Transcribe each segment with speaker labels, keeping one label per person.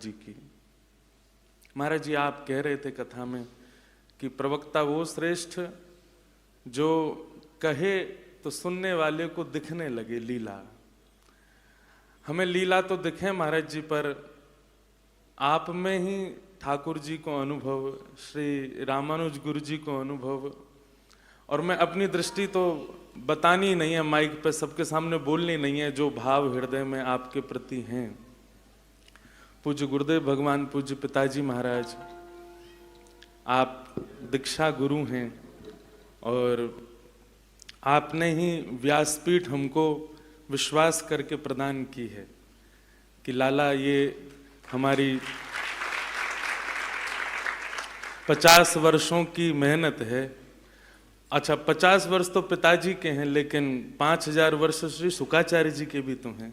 Speaker 1: जी की। महाराज जी आप कह रहे थे कथा में कि प्रवक्ता वो श्रेष्ठ जो कहे तो सुनने वाले को दिखने लगे लीला। हमें लीला तो दिखे महाराज जी, पर आप में ही ठाकुर जी को अनुभव, श्री रामानुज गुरु जी को अनुभव। और मैं अपनी दृष्टि तो बतानी नहीं है माइक पे, सबके सामने बोलनी नहीं है, जो भाव हृदय में आपके प्रति हैं। पूज्य गुरुदेव भगवान, पूज्य पिताजी महाराज, आप दीक्षा गुरु हैं और आपने ही व्यासपीठ हमको विश्वास करके प्रदान की है कि लाला ये हमारी 50 वर्षों की मेहनत है। अच्छा 50 वर्ष तो पिताजी के हैं, लेकिन 5000 वर्ष श्री शुकाचार्य जी के भी तो हैं।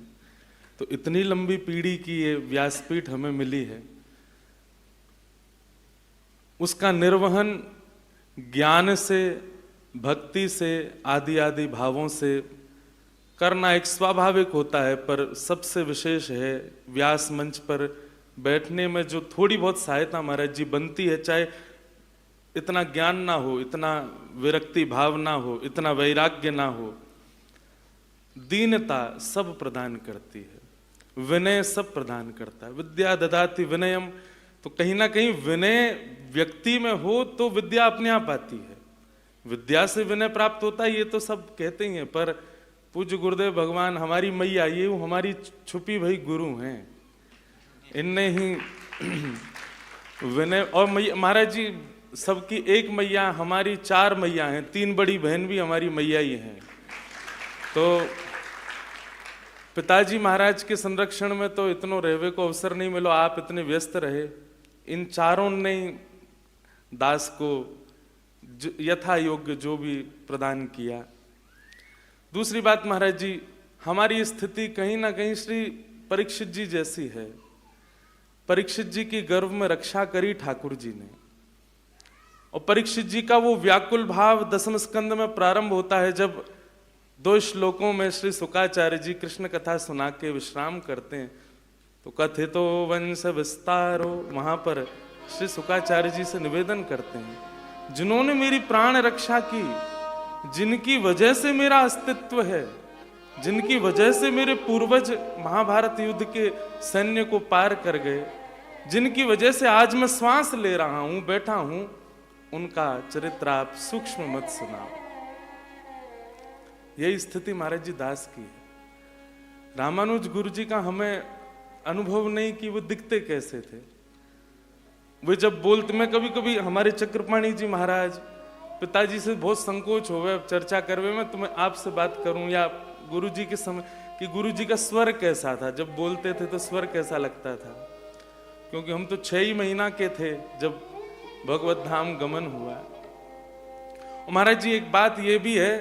Speaker 1: तो इतनी लंबी पीढ़ी की ये व्यासपीठ हमें मिली है, उसका निर्वहन ज्ञान से, भक्ति से, आदि आदि भावों से करना एक स्वाभाविक होता है। पर सबसे विशेष है व्यास मंच पर बैठने में जो थोड़ी बहुत सहायता महाराज जी बनती है, चाहे इतना ज्ञान ना हो, इतना विरक्ति भाव ना हो, इतना वैराग्य ना हो, दीनता सब प्रदान करती है, विनय सब प्रदान करता है। विद्या ददाति विनयम, तो कहीं ना कहीं विनय व्यक्ति में हो तो विद्या अपने आप आती है। विद्या से विनय प्राप्त होता है ये तो सब कहते ही हैं, पर पूज्य गुरुदेव भगवान हमारी मैया, ये हमारी छुपी भई गुरु हैं, इनने ही विनय। और मैया महाराज जी सबकी एक मैया, हमारी 4 मैया हैं, 3 बड़ी बहन भी हमारी मैया ही हैं। तो पिताजी महाराज के संरक्षण में तो इतनो रहवे को अवसर नहीं मिलो, आप इतने व्यस्त रहे। इन चारों ने दास को यथा योग्य जो भी प्रदान किया। दूसरी बात महाराज जी, हमारी स्थिति कहीं ना कहीं श्री परीक्षित जी जैसी है। परीक्षित जी की गर्भ में रक्षा करी ठाकुर जी ने, और परीक्षित जी का वो व्याकुल भाव 10वें स्कंद में प्रारंभ होता है, जब 2 श्लोकों में श्री शुकाचार्य जी कृष्ण कथा सुना के विश्राम करते हैं। तो कथितो वंश विस्तारो, वहां पर श्री शुकाचार्य जी से निवेदन करते हैं, जिन्होंने मेरी प्राण रक्षा की, जिनकी वजह से मेरा अस्तित्व है, जिनकी वजह से मेरे पूर्वज महाभारत युद्ध के सैन्य को पार कर गए, जिनकी वजह से आज मैं श्वास ले रहा हूं, बैठा हूं, उनका चरित्र आप सूक्ष्म मत सुनाओ। यही स्थिति महाराज जी दास की है। रामानुज गुरु जी का हमें अनुभव नहीं कि वो दिखते कैसे थे। वे जब बोलते, मैं कभी कभी हमारे चक्रपाणी जी महाराज, पिताजी से बहुत संकोच हो गए चर्चा करवे में, तो मैं आपसे बात करूं या गुरु जी के समय कि गुरु जी का स्वर कैसा था, जब बोलते थे तो स्वर कैसा लगता था। क्योंकि हम तो 6 ही महीना के थे जब भगवत धाम गमन हुआ। महाराज जी एक बात ये भी है,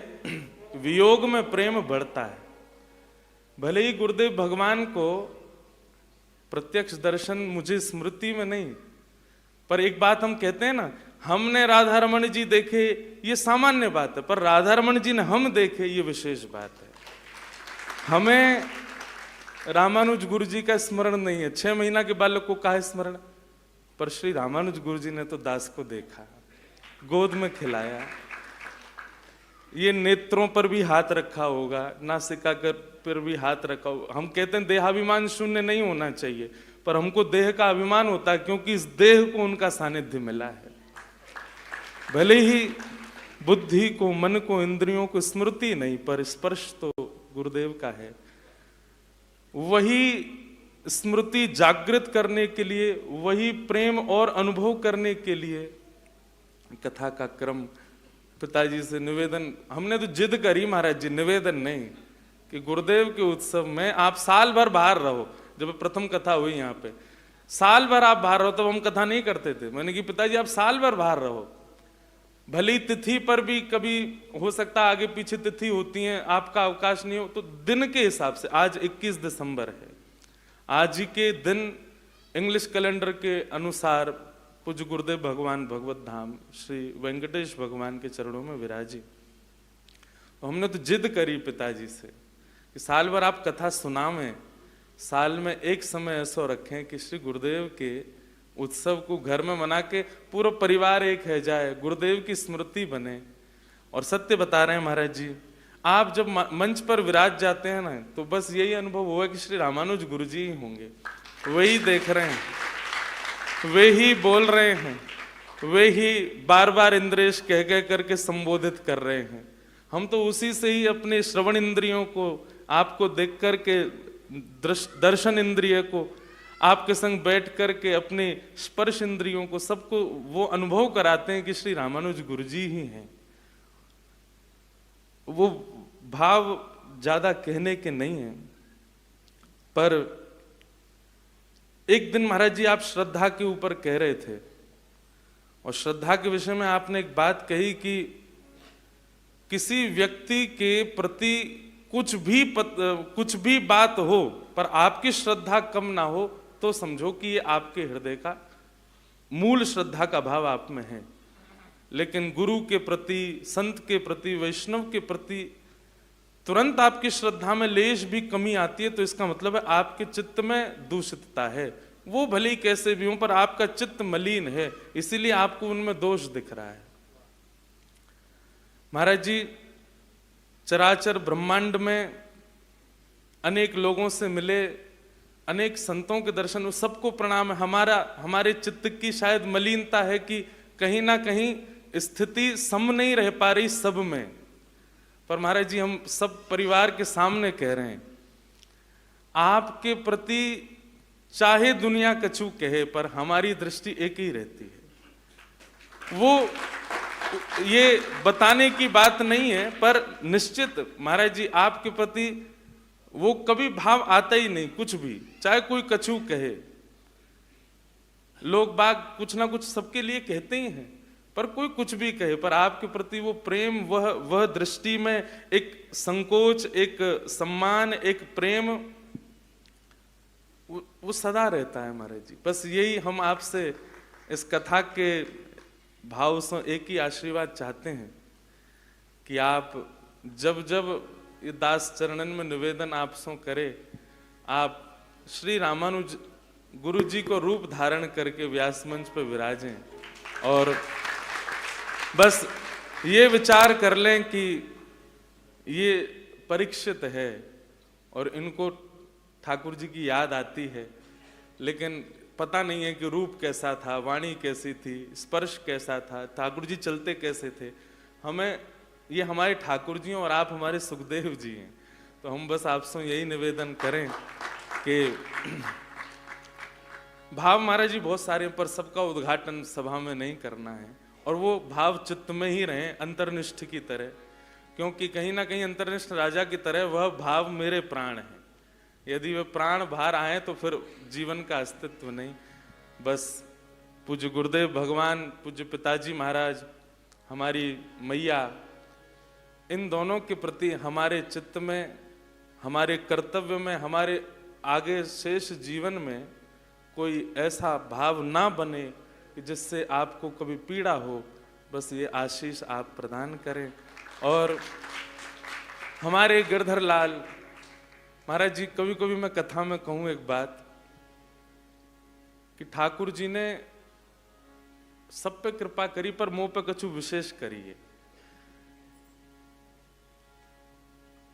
Speaker 1: वियोग में प्रेम बढ़ता है। भले ही गुरुदेव भगवान को प्रत्यक्ष दर्शन मुझे स्मृति में नहीं, पर एक बात हम कहते हैं ना, हमने राधा रमण जी देखे ये सामान्य बात है, पर राधा रमण जी ने हम देखे ये विशेष बात है। हमें रामानुज गुरु जी का स्मरण नहीं है, 6 महीना के बालक को कहा स्मरण, पर श्री रामानुज गुरु जी ने तो दास को देखा, गोद में खिलाया, ये नेत्रों पर भी हाथ रखा होगा, नासिका पर भी हाथ रखा होगा। हम कहते हैं देहाभिमान शून्य नहीं होना चाहिए, पर हमको देह का अभिमान होता है, क्योंकि इस देह को उनका सानिध्य मिला है। भले ही बुद्धि को, मन को, इंद्रियों को स्मृति नहीं, पर स्पर्श तो गुरुदेव का है। वही स्मृति जागृत करने के लिए, वही प्रेम और अनुभव करने के लिए कथा का क्रम पिताजी से निवेदन, हमने तो जिद करी महाराज जी, निवेदन नहीं, कि गुरुदेव के उत्सव में आप साल भर बाहर रहो। जब प्रथम कथा हुई यहाँ पे, साल भर आप बाहर रहो, तब हम कथा नहीं करते थे। मैंने कि पिताजी आप साल भर बाहर रहो, भली तिथि पर भी कभी हो सकता आगे पीछे तिथि होती है, आपका अवकाश नहीं हो, तो दिन के हिसाब से, आज 21 दिसंबर है, आज ही के दिन इंग्लिश कैलेंडर के अनुसार पूज्य गुरुदेव भगवान भगवत धाम श्री वेंकटेश भगवान के चरणों में विराजी। तो हमने तो जिद करी पिताजी से कि साल भर आप कथा सुनावें, साल में एक समय ऐसा रखें कि श्री गुरुदेव के उत्सव को घर में मना के पूरा परिवार एक है जाए, गुरुदेव की स्मृति बने। और सत्य बता रहे हैं महाराज जी, आप जब मंच पर विराज जाते हैं ना, तो बस यही अनुभव हुआ कि श्री रामानुज गुरु जी ही होंगे, वही देख रहे हैं, वे ही बोल रहे हैं, वे ही बार बार इंद्रेश कह कह करके संबोधित कर रहे हैं। हम तो उसी से ही अपने श्रवण इंद्रियों को, आपको देख करके दर्शन इंद्रिय को, आपके संग बैठ करके अपने स्पर्श इंद्रियों को, सबको वो अनुभव कराते हैं कि श्री रामानुज गुरु जी ही हैं। वो भाव ज्यादा कहने के नहीं है। पर एक दिन महाराज जी आप श्रद्धा के ऊपर कह रहे थे, और श्रद्धा के विषय में आपने एक बात कही कि किसी व्यक्ति के प्रति कुछ भी बात हो पर आपकी श्रद्धा कम ना हो, तो समझो कि ये आपके हृदय का मूल श्रद्धा का भाव आप में है। लेकिन गुरु के प्रति, संत के प्रति, वैष्णव के प्रति तुरंत आपकी श्रद्धा में लेश भी कमी आती है, तो इसका मतलब है आपके चित्त में दूषितता है। वो भले ही कैसे भी हो, पर आपका चित्त मलिन है, इसीलिए आपको उनमें दोष दिख रहा है। महाराज जी चराचर ब्रह्मांड में अनेक लोगों से मिले, अनेक संतों के दर्शन हुए, सबको प्रणाम है। हमारे चित्त की शायद मलिनता है कि कहीं ना कहीं स्थिति सम नहीं रह पा रही सब में। पर महाराज जी हम सब परिवार के सामने कह रहे हैं, आपके प्रति चाहे दुनिया कछु कहे, पर हमारी दृष्टि एक ही रहती है। वो ये बताने की बात नहीं है, पर निश्चित महाराज जी आपके प्रति वो कभी भाव आता ही नहीं, कुछ भी, चाहे कोई कछु कहे। लोग बाग कुछ ना कुछ सबके लिए कहते ही हैं, पर कोई कुछ भी कहे, पर आपके प्रति वो प्रेम, वह दृष्टि में एक संकोच, एक सम्मान, एक प्रेम, वो सदा रहता है महाराज जी। बस यही हम आपसे इस कथा के भाव से एक ही आशीर्वाद चाहते हैं कि आप जब जब ये दास चरणन में निवेदन आप सो करे, आप श्री रामानुज गुरु जी को रूप धारण करके व्यास मंच पर विराजें, और बस ये विचार कर लें कि ये परीक्षित है और इनको ठाकुर जी की याद आती है, लेकिन पता नहीं है कि रूप कैसा था, वाणी कैसी थी, स्पर्श कैसा था, ठाकुर जी चलते कैसे थे। हमें ये हमारे ठाकुर जी हैं और आप हमारे सुखदेव जी हैं, तो हम बस आपसे यही निवेदन करें कि भाव महाराज जी बहुत सारे, पर सबका उद्घाटन सभा में नहीं करना है, और वो भाव चित्त में ही रहें अंतर्निष्ठ की तरह, क्योंकि कहीं ना कहीं अंतर्निष्ठ राजा की तरह वह भाव मेरे प्राण है। यदि वे प्राण बाहर आए तो फिर जीवन का अस्तित्व नहीं। बस पूज्य गुरुदेव भगवान, पूज्य पिताजी महाराज, हमारी मैया, इन दोनों के प्रति हमारे चित्त में, हमारे कर्तव्य में, हमारे आगे शेष जीवन में कोई ऐसा भाव ना बने कि जिससे आपको कभी पीड़ा हो। बस ये आशीष आप प्रदान करें। और हमारे गिरधर लाल महाराज जी, कभी कभी मैं कथा में कहूं एक बात कि ठाकुर जी ने सब पे कृपा करी, पर मुंह पे कछु विशेष करी है।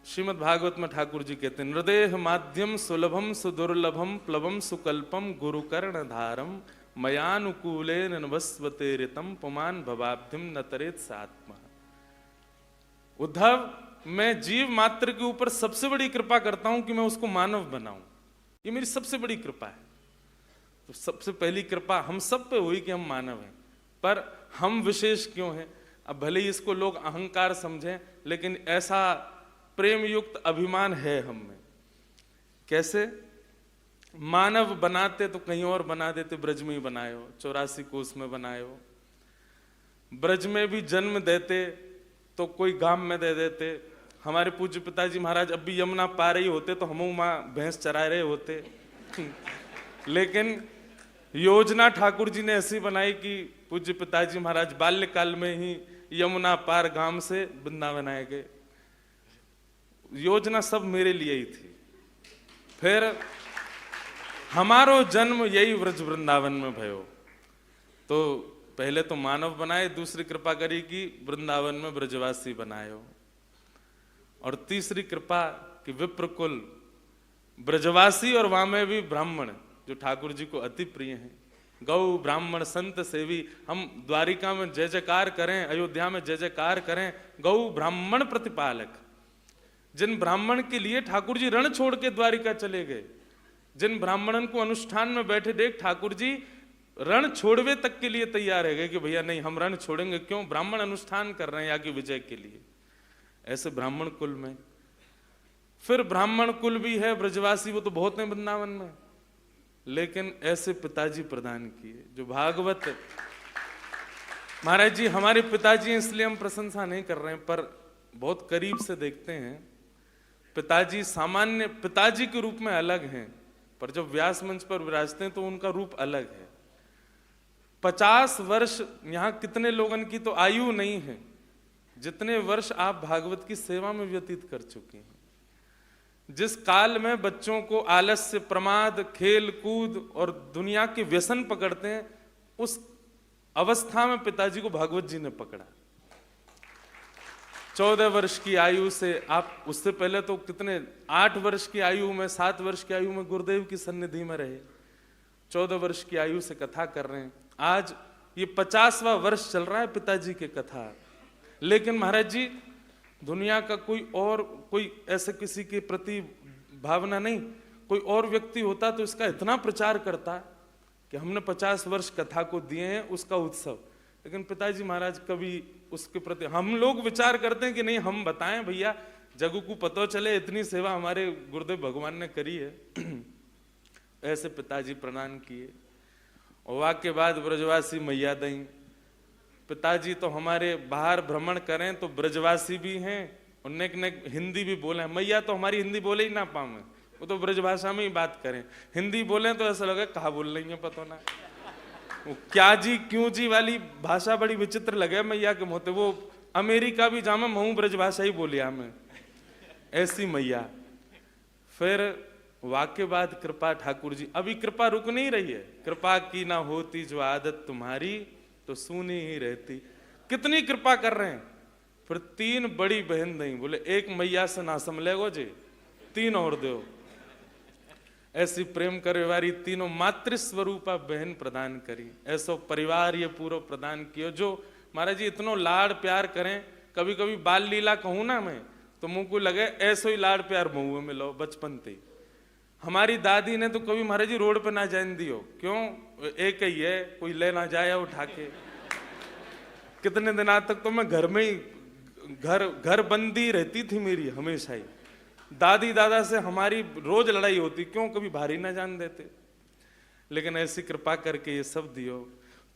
Speaker 1: श्रीमद् भागवत में ठाकुर जी कहते हैं, हृदय माध्यम सुलभम सुदुर्लभम प्लवम सुकल्पम गुरुकर्ण धारम मयानुकूले नवस्वते ऋतम पुमान भवाब्धिम न तरेत सात्मा। उद्धव, मैं जीव मात्र के ऊपर सबसे बड़ी कृपा करता हूं कि मैं उसको मानव बनाऊं, ये मेरी सबसे बड़ी कृपा है। तो सबसे पहली कृपा हम सब पे हुई कि हम मानव हैं, पर हम विशेष क्यों हैं? अब भले ही इसको लोग अहंकार समझें, लेकिन ऐसा प्रेम युक्त अभिमान है हम में। कैसे? मानव बनाते तो कहीं और बना देते, ब्रज में ही बनाए हो, 84 कोस में बनाए हो। ब्रज में भी जन्म देते तो कोई गांव में दे देते। हमारे पूज्य पिताजी महाराज अब भी यमुना पार ही होते तो हम वहां भैंस चरा रहे होते। लेकिन योजना ठाकुर जी ने ऐसी बनाई कि पूज्य पिताजी महाराज बाल्यकाल में ही यमुना पार गांव से वृंदावन आए गए। योजना सब मेरे लिए ही थी। फिर हमारो जन्म यही व्रज वृंदावन में भयो। तो पहले तो मानव बनाए, दूसरी कृपा करी कि वृंदावन में ब्रजवासी बनायो, और तीसरी कृपा कि विप्रकुल ब्रजवासी और वहां में भी ब्राह्मण जो ठाकुर जी को अति प्रिय हैं। गौ ब्राह्मण संत सेवी, हम द्वारिका में जय जयकार करें, अयोध्या में जय जयकार करें, गौ ब्राह्मण प्रतिपालक। जिन ब्राह्मण के लिए ठाकुर जी रण छोड़ के द्वारिका चले गए, जिन ब्राह्मणन को अनुष्ठान में बैठे देख ठाकुर जी रण छोड़वे तक के लिए तैयार है गए कि भैया नहीं हम रण छोड़ेंगे, क्यों? ब्राह्मण अनुष्ठान कर रहे हैं या कि विजय के लिए। ऐसे ब्राह्मण कुल में फिर ब्राह्मण कुल भी है, ब्रजवासी वो तो बहुत हैं वृंदावन में, लेकिन ऐसे पिताजी प्रदान किए जो भागवत। महाराज जी हमारे पिताजी, इसलिए हम प्रशंसा नहीं कर रहे हैं, पर बहुत करीब से देखते हैं। पिताजी सामान्य पिताजी के रूप में अलग हैं, पर जब व्यास मंच पर विराजते हैं तो उनका रूप अलग है। 50 वर्ष यहाँ कितने लोगन की तो आयु नहीं है जितने वर्ष आप भागवत की सेवा में व्यतीत कर चुके हैं। जिस काल में बच्चों को आलस्य, प्रमाद, खेल कूद और दुनिया के व्यसन पकड़ते हैं, उस अवस्था में पिताजी को भागवत जी ने पकड़ा। 14 वर्ष की आयु से आप, उससे पहले तो कितने 8 वर्ष की आयु में, 7 वर्ष की आयु में गुरुदेव की सन्निधि में रहे, 14 वर्ष की आयु से कथा कर रहे हैं। आज ये 50वां वर्ष चल रहा है पिताजी के कथा। लेकिन महाराज जी दुनिया का कोई ऐसे किसी के प्रति भावना नहीं, कोई और व्यक्ति होता तो इसका इतना प्रचार करता कि हमने 50 वर्ष कथा को दिए हैं, उसका उत्सव। लेकिन पिताजी महाराज कभी उसके प्रति, हम लोग विचार करते हैं कि नहीं हम बताएं भैया जगू को पता चले इतनी सेवा हमारे गुरुदेव भगवान ने करी है। ऐसे पिताजी प्रणाम किए। और वाक्य बाद ब्रजवासी मैया दई। पिताजी तो हमारे बाहर भ्रमण करें तो ब्रजवासी भी हैं और नेक नेक हिंदी भी बोले। मैया तो हमारी हिंदी बोले ही ना पावे, वो तो ब्रजभाषा में ही बात करें। हिंदी बोले तो ऐसा लगे कहा बोल रही है पता ना, वो क्या जी क्यों जी वाली भाषा बड़ी विचित्र लगे मैया के मुँह। वो अमेरिका भी जामे महू ब्रजभाषा ही बोलिया में, ऐसी मैया। फिर वाक्य बाद कृपा ठाकुर जी, अभी कृपा रुक नहीं रही है। कृपा की ना होती जो आदत तुम्हारी तो सुनी ही रहती। कितनी कृपा कर रहे हैं। फिर 3 बड़ी बहन दई, बोले एक मैया से ना संभलेगो जी, 3 और दो। ऐसी प्रेम करे वाली तीनों मातृ स्वरूपा बहन प्रदान करी। ऐसो परिवार ये पूरा प्रदान कियो जो महाराज जी इतनो लाड़ प्यार करें। कभी कभी बाल लीला कहूँ ना मैं तो मुंह को लगे ऐसो ही लाड़ प्यार मुँह में लो बचपन से। हमारी दादी ने तो कभी महाराज जी रोड पे ना जाने दियो, क्यों? एक ही है, कोई ले ना जाए उठा के। कितने दिनों तक तो मैं घर में ही घर बंदी रहती थी मेरी हमेशा ही। दादी दादा से हमारी रोज लड़ाई होती, क्यों? कभी भारी ना जान देते। लेकिन ऐसी कृपा करके ये सब दियो।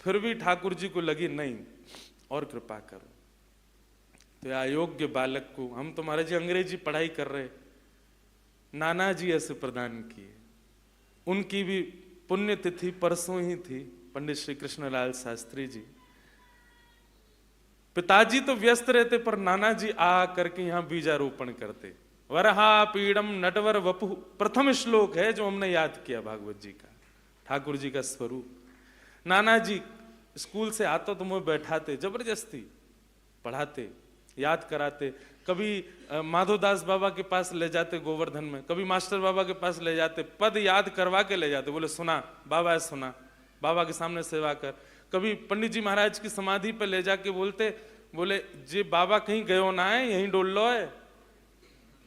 Speaker 1: फिर भी ठाकुर जी को लगी नहीं और कृपा करो। तो अयोग्य बालक को, हम तो महाराज जी अंग्रेजी पढ़ाई कर रहे, नाना जी ऐसे प्रदान किए। उनकी भी पुण्यतिथि परसों ही थी, पंडित श्री कृष्णलाल शास्त्री जी। पिताजी तो व्यस्त रहते पर नाना जी आ करके यहाँ बीजारोपण करते। वरहा पीड़म नटवर वपु प्रथम श्लोक है जो हमने याद किया भागवत जी का, ठाकुर जी का स्वरूप। नाना जी स्कूल से आता तो मुझे बैठाते, जबरदस्ती पढ़ाते, याद कराते। कभी माधोदास बाबा के पास ले जाते गोवर्धन में, कभी मास्टर बाबा के पास ले जाते, पद याद करवा के ले जाते। बोले सुना बाबा है, सुना बाबा के सामने सेवा कर। कभी पंडित जी महाराज की समाधि पे ले जाके बोलते, बोले जी बाबा कहीं गयो ना है, यहीं डोल लो है,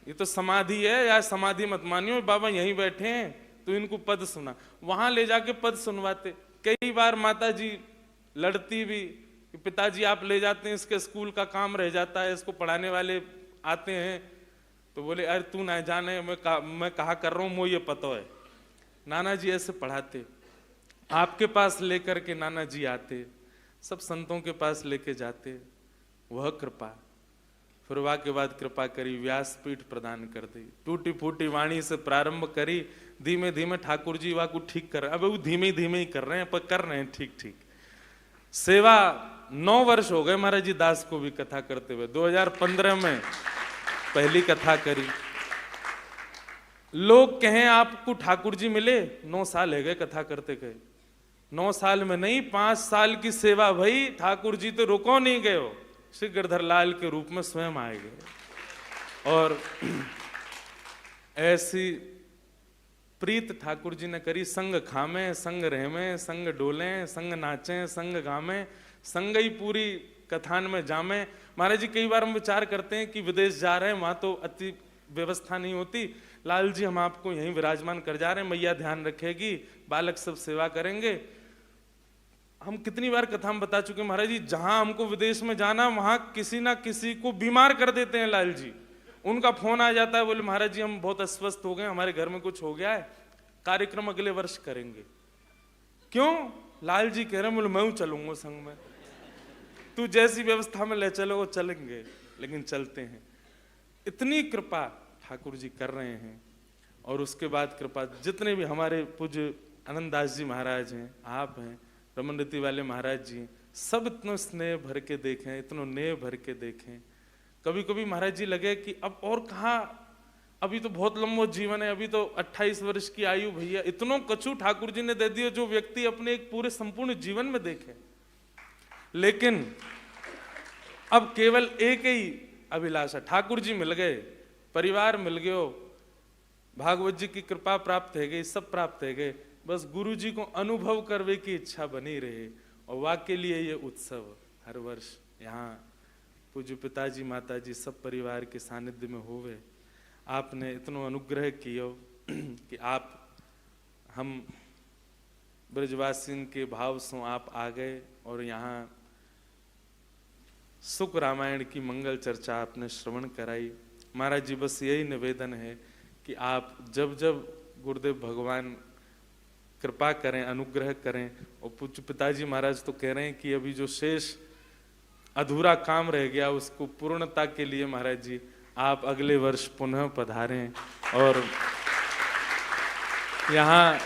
Speaker 1: ये तो समाधि है, या समाधि मत मानियो, बाबा यहीं बैठे हैं तो इनको पद सुना। वहां ले जाके पद सुनवाते। कई बार माता जी लड़ती भी, पिताजी आप ले जाते हैं, इसके स्कूल का काम रह जाता है, इसको पढ़ाने वाले आते हैं। तो बोले अरे तू ना जाने, मैं कहा कर रहा हूँ, मुझे ये पता है। नाना जी ऐसे पढ़ाते, आपके पास लेकर के नाना जी आते, सब संतों के पास लेके जाते। वह कृपा। फिर वाह के बाद कृपा करी, व्यासपीठ प्रदान कर दी। टूटी फूटी वाणी से प्रारंभ करी, धीमे धीमे ठाकुर जी वाह को ठीक कर रहे हैं। अब वो धीमे धीमे ही कर रहे हैं, पर कर रहे हैं ठीक ठीक। सेवा 9 वर्ष हो गए महाराज जी दास को भी कथा करते हुए। 2015 में पहली कथा करी। लोग कहें आपको ठाकुर जी मिले, 9 साल है गए कथा करते गए, 9 साल में नहीं 5 साल की सेवा भई, ठाकुर जी तो रुको नहीं गए हो, श्री गिरधर लाल के रूप में स्वयं आए गए। और ऐसी प्रीत ठाकुर जी ने करी, संग खामे संग रहमे संग डोले संग नाचे संग गामे संग ही पूरी कथान में जामे। महाराज जी कई बार हम विचार करते हैं कि विदेश जा रहे हैं, वहां तो अति व्यवस्था नहीं होती, लाल जी हम आपको यहीं विराजमान कर जा रहे हैं, मैया ध्यान रखेगी, बालक सब सेवा करेंगे। हम कितनी बार कथा में बता चुके महाराज जी, जहां हमको विदेश में जाना वहां किसी ना किसी को बीमार कर देते हैं लाल जी। उनका फोन आ जाता है, बोले महाराज जी हम बहुत अस्वस्थ हो गए, हमारे घर में कुछ हो गया है, कार्यक्रम अगले वर्ष करेंगे। क्यों? लाल जी कह रहे हैं, बोले मैं चलूंगा संग में, तू जैसी व्यवस्था में ले चलो वो चलेंगे, लेकिन चलते हैं। इतनी कृपा ठाकुर जी कर रहे हैं। और उसके बाद कृपा जितने भी हमारे पूज्य आनंददास जी महाराज हैं, आप हैं, रमन रीति वाले महाराज जी, सब इतना स्नेह भर के देखें, इतना नेह भर के देखें। कभी कभी महाराज जी लगे कि अब और कहाँ, अभी तो बहुत लंबा जीवन है, अभी तो 28 वर्ष की आयु भैया, इतनों कछु ठाकुर जी ने दे दिया जो व्यक्ति अपने एक पूरे संपूर्ण जीवन में देखे। लेकिन अब केवल एक ही अभिलाषा, ठाकुर जी मिल गए, परिवार मिल गयो, भागवत जी की कृपा प्राप्त है गई, सब प्राप्त है गए, बस गुरु जी को अनुभव करने की इच्छा बनी रहे। और वाकई लिए ये उत्सव हर वर्ष यहाँ पूज्य पिताजी माताजी सब परिवार के सानिध्य में होवे। आपने इतना अनुग्रह कियो कि आप हम ब्रजवासियों के भाव से आप आ गए और यहाँ सुख रामायण की मंगल चर्चा आपने श्रवण कराई। महाराज जी बस यही निवेदन है कि आप जब जब गुरुदेव भगवान कृपा करें, अनुग्रह करें, और पूज्य पिताजी महाराज तो कह रहे हैं कि अभी जो शेष अधूरा काम रह गया उसको पूर्णता के लिए महाराज जी आप अगले वर्ष पुनः पधारें। और यहाँ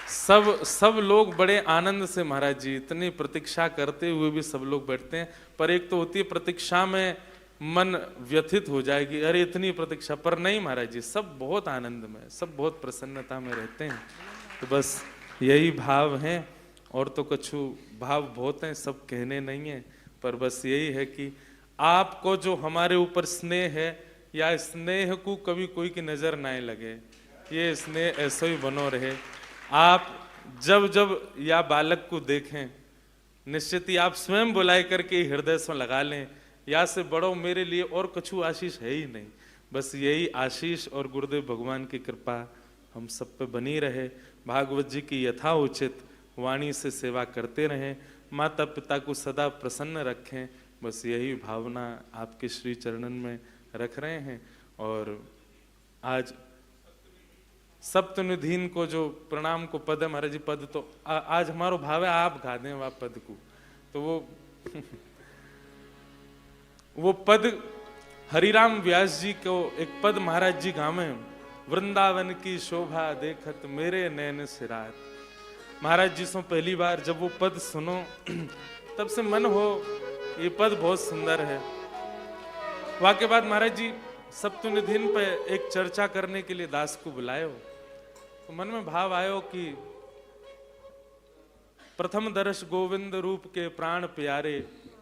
Speaker 1: सब लोग बड़े आनंद से महाराज जी इतनी प्रतीक्षा करते हुए भी सब लोग बैठते हैं, पर एक तो होती है प्रतीक्षा में मन व्यथित हो जाएगी, अरे इतनी प्रतीक्षा, पर नहीं महाराज जी सब बहुत आनंद में, सब बहुत प्रसन्नता में रहते हैं। तो बस यही भाव है, और तो कछु भाव बहुत हैं, सब कहने नहीं है, पर बस यही है कि आपको जो हमारे ऊपर स्नेह है, या स्नेह को कभी कोई की नजर ना लगे, ये स्नेह ऐसा ही बनो रहे। आप जब जब या बालक को देखें निश्चित ही आप स्वयं बुलाए करके हृदय से लगा लें, या से बड़ो मेरे लिए और कछु आशीष है ही नहीं। बस यही आशीष और गुरुदेव भगवान की कृपा हम सब पे बनी रहे। भागवत जी की यथा उचित वाणी से सेवा करते रहें, माता पिता को सदा प्रसन्न रखें, बस यही भावना आपके श्री चरणन में रख रहे हैं। और आज सप्तनिधीन को जो प्रणाम को पद है महाराज जी, पद तो आज हमारो भाव है आप गा दें वह पद को, तो वो पद हरिराम व्यास जी को एक पद महाराज जी गावे, वृंदावन की शोभा देखत मेरे नैन सिरात। महाराज जी से पहली बार जब वो पद सुनो तब से मन हो ये पद बहुत सुंदर है। वाके बाद महाराज जी सप्तनिधीन पे एक चर्चा करने के लिए दास को बुलायो, तो मन में भाव आयो कि प्रथम दर्श गोविंद रूप के प्राण प्यारे,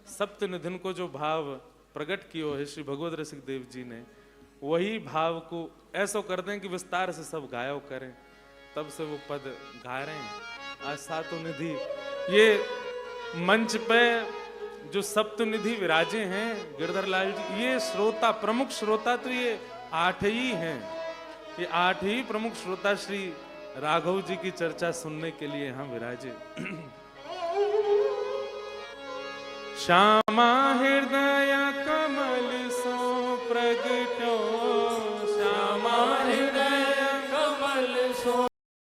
Speaker 1: सप्तनिधीन को जो भाव प्रकट कियो है श्री भगवत रसिक देव जी ने, वही भाव को ऐसा कर दें कि विस्तार से सब गायो करें। तब से वो पद गा रहे हैं। आज सातोनिधि ये मंच पे जो सप्तनिधि विराजे हैं गिरधर लाल जी, ये श्रोता प्रमुख श्रोता तो ये 8 ही हैं। ये 8 ही प्रमुख श्रोता श्री राघव जी की चर्चा सुनने के लिए यहाँ विराजे। श्यामा हृदय